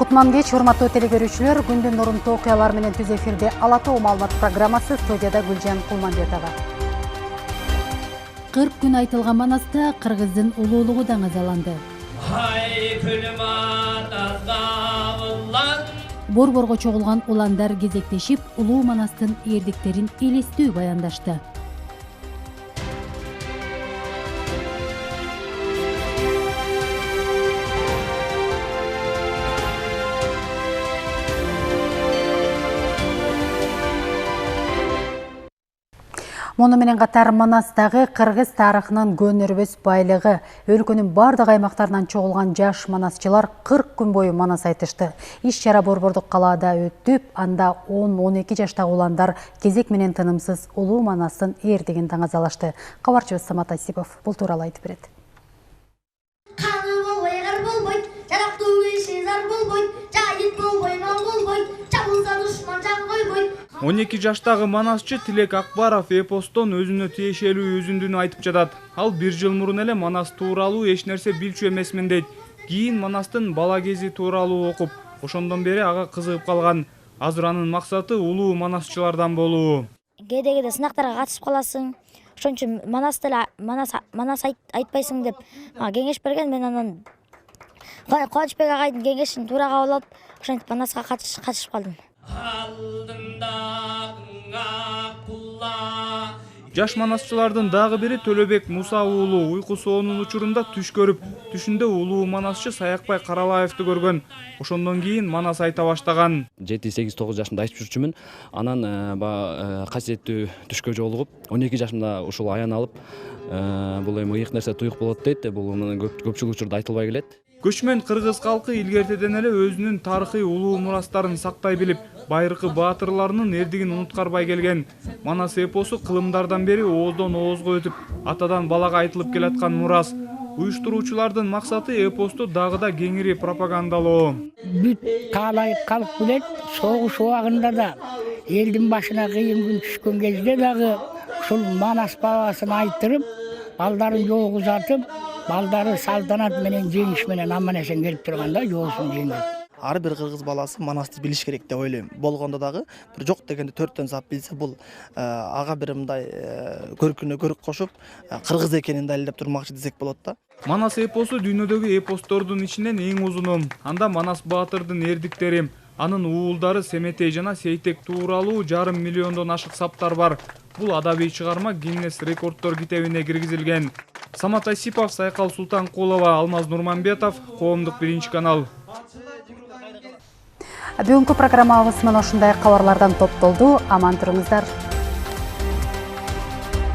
Кутман кеч, урматтуу телегөрүүчүлөр, күндүн урунтуу окуялар менен түз эфирде Ала Тоо маалымат программасы, студияда Гүлжан Кулманбетова. 40 күн айтылган Манаста кыргыздын улуулугу даңазаланды. Борборго чогулган уландар кезектешип, улуу Манастын эрдиктерин элестүү баяндашты. Мону менен катар Манастагы кыргыз тарыхынын көнөрбөс байлыгы, өлкөнүн бардык аймактарынан чогулган жаш манасчылар 40 күн бою манас айтышты. Иш-чара Борбордук калаада өтүп, анда 10-12 жаштагы уландар кезек менен тынымсыз улуу Манастын эрдигин таңазалашты. Кабарчыбыз Самат Асипов бул тууралуу айтып берет. 12 жаштагы манасчы Тилек Акбаров эпостон өзүнө тиешелүү өзүндүнү айтып жатат. Ал 1 жыл мурун эле Манас тууралуу эч нерсе билчү эмесмин дейт. Кийин Манастын бала кези тууралуу окуп, ошондон бери ага кызыгып калган. Азыр анын максаты улуу манасчылардан болуу. Кээде сынактарга катышып каласың. Ошон үчүн манас айтпайсың деп кеңеш берген. Мен анан Кубанычбек агайдын кеңешин туура кабыл алып, ошентип манаска катышып калдым. Жаш манасчылардын дагы бири Төлөбек Муса уулу уйку соонун учурунда түш көрүп, түшүндө улуу манасчы Саякбай Каралаевди көргөн. Ошондон кийин манас айта баштаган. 7-8-9 жашымда айтып жүрчүмүн. Анан касиеттүү түшкө жолугуп, 12 жашымда ушул аян алып, бул эми ыйык нерсе туюк болот дейт. Бул көпчүлүк учурда айтылбай келет. Көчмөн кыргыз калкы илгертеден эле өзүнүн тарыхый улуу мурастарын сактай билип, байыркы баатырларынын эрдигин унуткарбай келген. Манас эпосу кылымдардан бери ооздон оозго өтүп, атадан балага айтылып келаткан мурас. Уюштуруучулардын максаты эпосту дагы да кеңири пропагандалоо. Бүт каалай калк билет, согуш убагында да элдин башына кыйын күн түшкөн кезде дагы ушул Манас бабасын айтырып, балдарын жолго узатып, балдары салтанат менен жеңиш менен аман эсен келип турганда жоосун жеңген. Ар бир кыргыз баласы Манасты билиш керек деп ойлойм. Болгондо дагы бир жок дегенде 4төн сап билсе, бул ага бир мындай көркүнө көрк кошуп, кыргыз экенин далилдеп турмакчы десек болот да. Манас эпосу дүйнөдөгү эпостордун ичинен эң узуну. Анда Манас баатырдын эрдиктери, анын уулдары Семетей жана Сейтек тууралуу 500 миллиондон ашык саптар бар. Бул адабий чыгарма Гиннес рекорддор китебине киргизилген. Самат Асипов, Сайкал Султанкулова, Алмаз Нурманбетов, Коомдук 1-канал. Бүгүнкү программабыз мына ушундай кабарлардан топтолду. Аман туруңуздар.